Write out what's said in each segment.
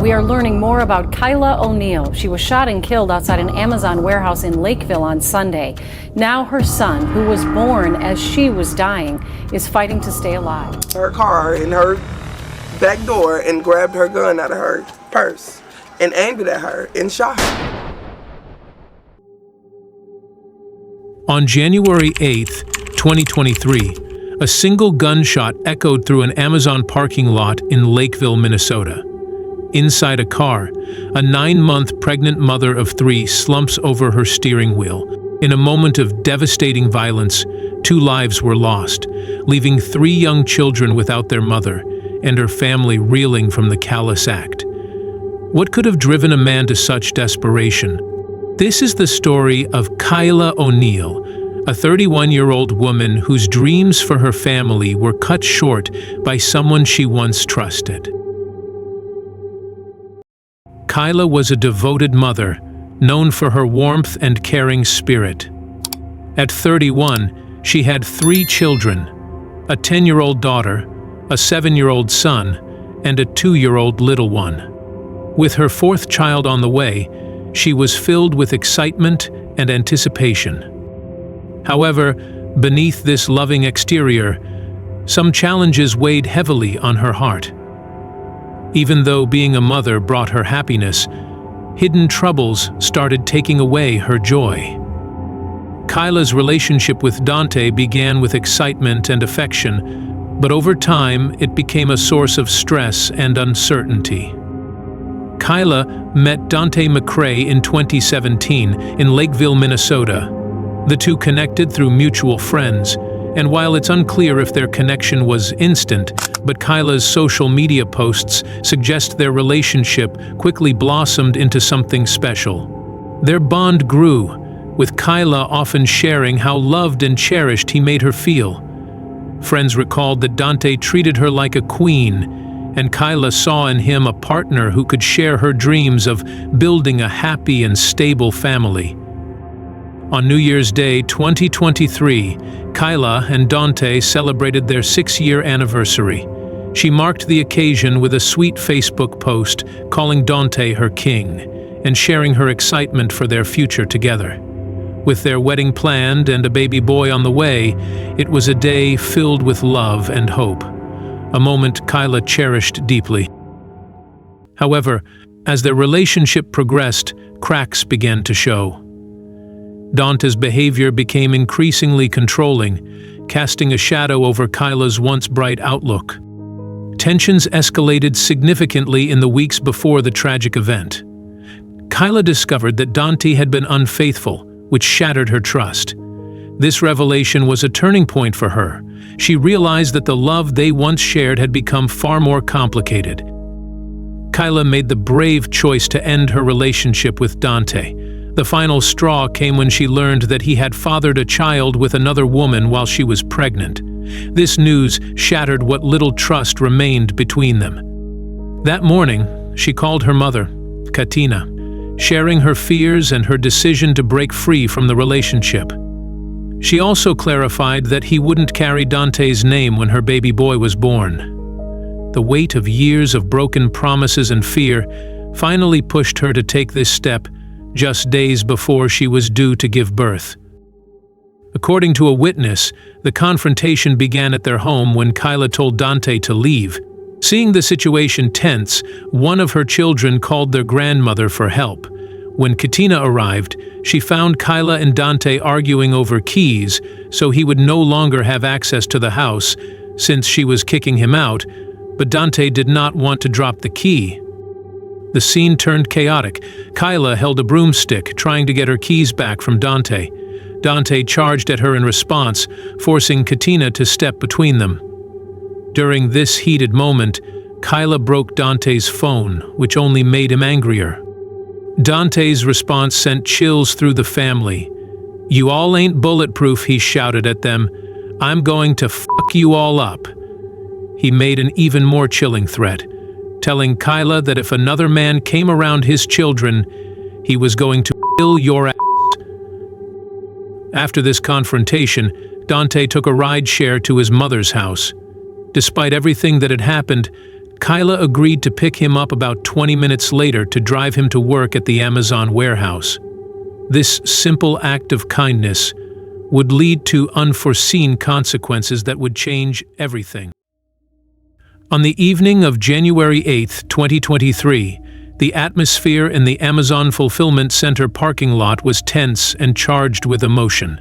We are learning more about Kyla O'Neal. She was shot and killed outside an Amazon warehouse in Lakeville on Sunday. Now her son, who was born as she was dying, is fighting to stay alive. Her car in her back door and grabbed her gun out of her purse and aimed it at her and shot her. On January 8th, 2023, a single gunshot echoed through an Amazon parking lot in Lakeville, Minnesota. Inside a car, a 9-month pregnant mother of 3 slumps over her steering wheel. In a moment of devastating violence, 2 lives were lost, leaving 3 young children without their mother and her family reeling from the callous act. What could have driven a man to such desperation? This is the story of Kyla O'Neal, a 31-year-old woman whose dreams for her family were cut short by someone she once trusted. Kyla was a devoted mother, known for her warmth and caring spirit. At 31, she had 3 children, a 10-year-old daughter, a 7-year-old son, and a 2-year-old little one. With her 4th child on the way, she was filled with excitement and anticipation. However, beneath this loving exterior, some challenges weighed heavily on her heart. Even though being a mother brought her happiness, hidden troubles started taking away her joy. Kyla's relationship with Dante began with excitement and affection, but over time it became a source of stress and uncertainty. Kyla met Dante McCrae in 2017 in Lakeville, Minnesota. The two connected through mutual friends, and while it's unclear if their connection was instant, but Kyla's social media posts suggest their relationship quickly blossomed into something special. Their bond grew, with Kyla often sharing how loved and cherished he made her feel. Friends recalled that Dante treated her like a queen, and Kyla saw in him a partner who could share her dreams of building a happy and stable family. On New Year's Day 2023, Kyla and Dante celebrated their 6-year anniversary. She marked the occasion with a sweet Facebook post calling Dante her king and sharing her excitement for their future together. With their wedding planned and a baby boy on the way, it was a day filled with love and hope, a moment Kyla cherished deeply. However, as their relationship progressed, cracks began to show. Dante's behavior became increasingly controlling, casting a shadow over Kyla's once bright outlook. Tensions escalated significantly in the weeks before the tragic event. Kyla discovered that Dante had been unfaithful, which shattered her trust. This revelation was a turning point for her. She realized that the love they once shared had become far more complicated. Kyla made the brave choice to end her relationship with Dante. The final straw came when she learned that he had fathered a child with another woman while she was pregnant. This news shattered what little trust remained between them. That morning, she called her mother, Katina, sharing her fears and her decision to break free from the relationship. She also clarified that he wouldn't carry Dante's name when her baby boy was born. The weight of years of broken promises and fear finally pushed her to take this step just days before she was due to give birth. According to a witness, the confrontation began at their home when Kyla told Dante to leave. Seeing the situation tense, one of her children called their grandmother for help. When Katina arrived, she found Kyla and Dante arguing over keys, so he would no longer have access to the house since she was kicking him out, but Dante did not want to drop the key. The scene turned chaotic. Kyla held a broomstick, trying to get her keys back from Dante. Dante charged at her in response, forcing Katina to step between them. During this heated moment, Kyla broke Dante's phone, which only made him angrier. Dante's response sent chills through the family. "You all ain't bulletproof," he shouted at them. "I'm going to fuck you all up." He made an even more chilling threat, telling Kyla that if another man came around his children, he was going to kill your ass. After this confrontation, Dante took a ride share to his mother's house. Despite everything that had happened, Kyla agreed to pick him up about 20 minutes later to drive him to work at the Amazon warehouse. This simple act of kindness would lead to unforeseen consequences that would change everything. On the evening of January 8, 2023, the atmosphere in the Amazon Fulfillment Center parking lot was tense and charged with emotion.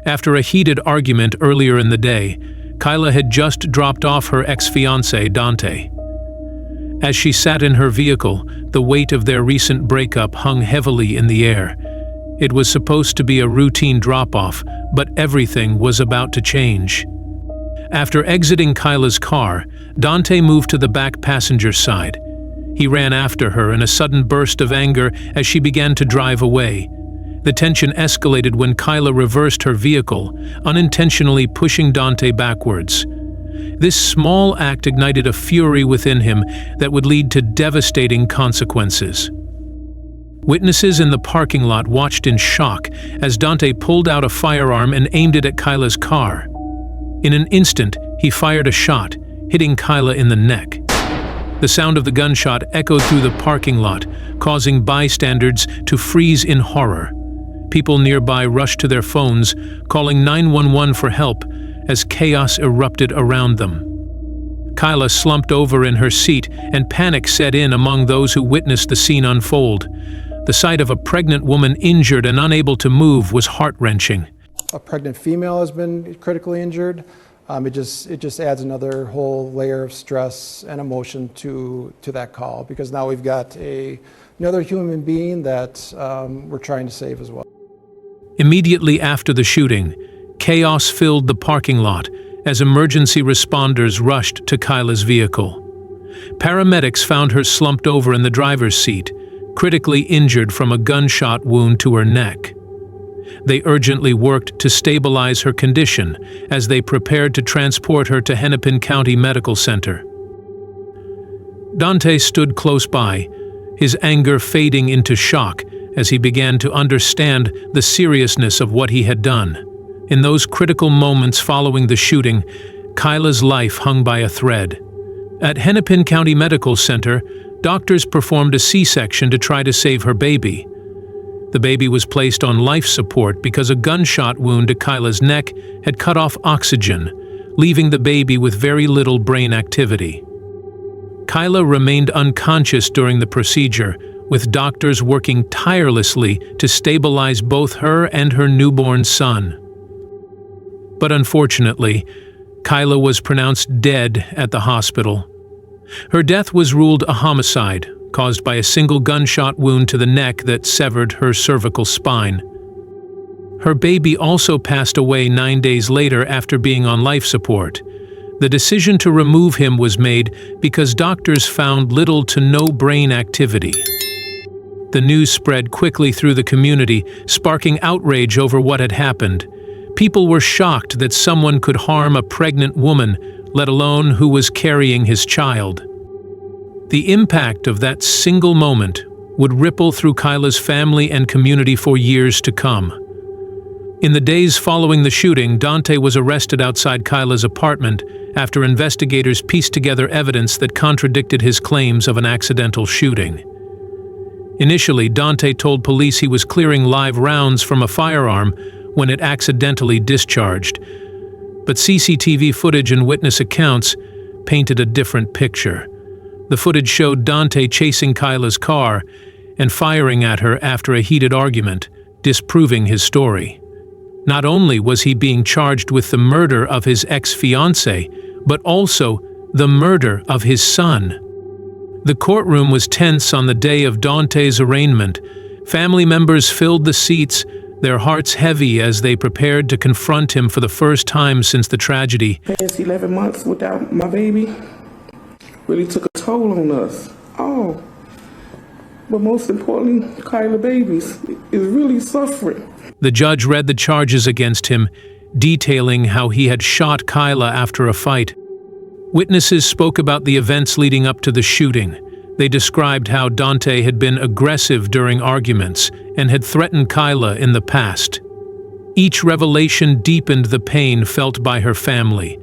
After a heated argument earlier in the day, Kyla had just dropped off her ex-fiancé, Dante. As she sat in her vehicle, the weight of their recent breakup hung heavily in the air. It was supposed to be a routine drop-off, but everything was about to change. After exiting Kyla's car, Dante moved to the back passenger side. He ran after her in a sudden burst of anger as she began to drive away. The tension escalated when Kyla reversed her vehicle, unintentionally pushing Dante backwards. This small act ignited a fury within him that would lead to devastating consequences. Witnesses in the parking lot watched in shock as Dante pulled out a firearm and aimed it at Kyla's car. In an instant, he fired a shot, hitting Kyla in the neck. The sound of the gunshot echoed through the parking lot, causing bystanders to freeze in horror. People nearby rushed to their phones, calling 911 for help as chaos erupted around them. Kyla slumped over in her seat and panic set in among those who witnessed the scene unfold. The sight of a pregnant woman injured and unable to move was heart-wrenching. A pregnant female has been critically injured. It just adds another whole layer of stress and emotion to that call, because now we've got another human being that we're trying to save as well. Immediately after the shooting, chaos filled the parking lot as emergency responders rushed to Kyla's vehicle. Paramedics found her slumped over in the driver's seat, critically injured from a gunshot wound to her neck. They urgently worked to stabilize her condition as they prepared to transport her to Hennepin County Medical Center. Dante stood close by, his anger fading into shock as he began to understand the seriousness of what he had done. In those critical moments following the shooting, Kyla's life hung by a thread. At Hennepin County Medical Center, doctors performed a C-section to try to save her baby. The baby was placed on life support because a gunshot wound to Kyla's neck had cut off oxygen, leaving the baby with very little brain activity. Kyla remained unconscious during the procedure, with doctors working tirelessly to stabilize both her and her newborn son. But unfortunately, Kyla was pronounced dead at the hospital. Her death was ruled a homicide, caused by a single gunshot wound to the neck that severed her cervical spine. Her baby also passed away 9 days later after being on life support. The decision to remove him was made because doctors found little to no brain activity. The news spread quickly through the community, sparking outrage over what had happened. People were shocked that someone could harm a pregnant woman, let alone who was carrying his child. The impact of that single moment would ripple through Kyla's family and community for years to come. In the days following the shooting, Dante was arrested outside Kyla's apartment after investigators pieced together evidence that contradicted his claims of an accidental shooting. Initially, Dante told police he was clearing live rounds from a firearm when it accidentally discharged. But CCTV footage and witness accounts painted a different picture. The footage showed Dante chasing Kyla's car and firing at her after a heated argument, disproving his story. Not only was he being charged with the murder of his ex-fiancé, but also the murder of his son. The courtroom was tense on the day of Dante's arraignment. Family members filled the seats, their hearts heavy as they prepared to confront him for the first time since the tragedy. Past 11 months without my baby really took a toll on us all. But most importantly, Kyla babies is really suffering. The judge read the charges against him, detailing how he had shot Kyla after a fight. Witnesses spoke about the events leading up to the shooting. They described how Dante had been aggressive during arguments and had threatened Kyla in the past. Each revelation deepened the pain felt by her family.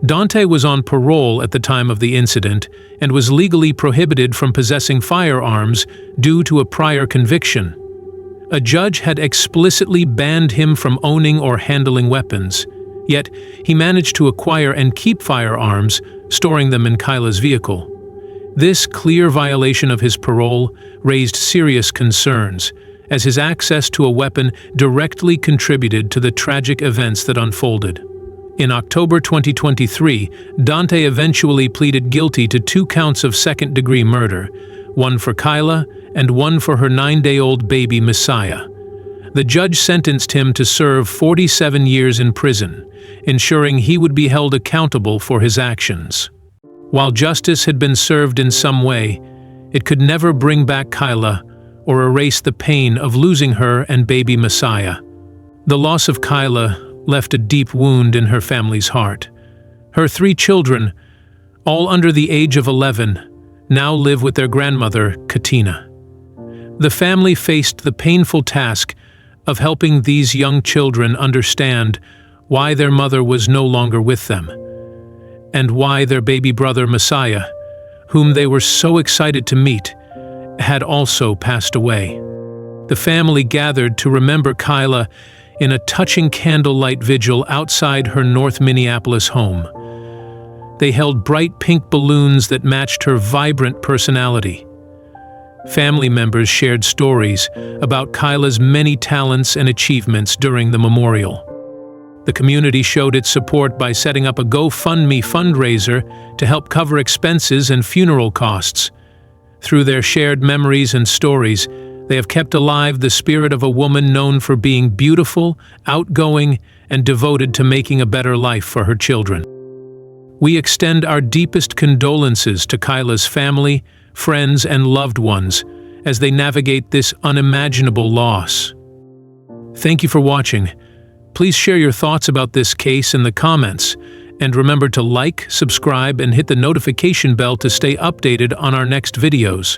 Dante was on parole at the time of the incident and was legally prohibited from possessing firearms due to a prior conviction. A judge had explicitly banned him from owning or handling weapons, yet he managed to acquire and keep firearms, storing them in Kyla's vehicle. This clear violation of his parole raised serious concerns, as his access to a weapon directly contributed to the tragic events that unfolded. In October 2023, Dante eventually pleaded guilty to 2 counts of second-degree murder, one for Kyla and one for her 9-day-old baby Messiah. The judge sentenced him to serve 47 years in prison, ensuring he would be held accountable for his actions. While justice had been served in some way, it could never bring back Kyla or erase the pain of losing her and baby Messiah. The loss of Kyla left a deep wound in her family's heart. Her 3 children, all under the age of 11, now live with their grandmother, Katina. The family faced the painful task of helping these young children understand why their mother was no longer with them, and why their baby brother Messiah, whom they were so excited to meet, had also passed away. The family gathered to remember Kyla in a touching candlelight vigil outside her North Minneapolis home. They held bright pink balloons that matched her vibrant personality. Family members shared stories about Kyla's many talents and achievements during the memorial. The community showed its support by setting up a GoFundMe fundraiser to help cover expenses and funeral costs. Through their shared memories and stories, they have kept alive the spirit of a woman known for being beautiful, outgoing, and devoted to making a better life for her children. We extend our deepest condolences to Kyla's family, friends, and loved ones as they navigate this unimaginable loss. Thank you for watching. Please share your thoughts about this case in the comments, and remember to like, subscribe, and hit the notification bell to stay updated on our next videos.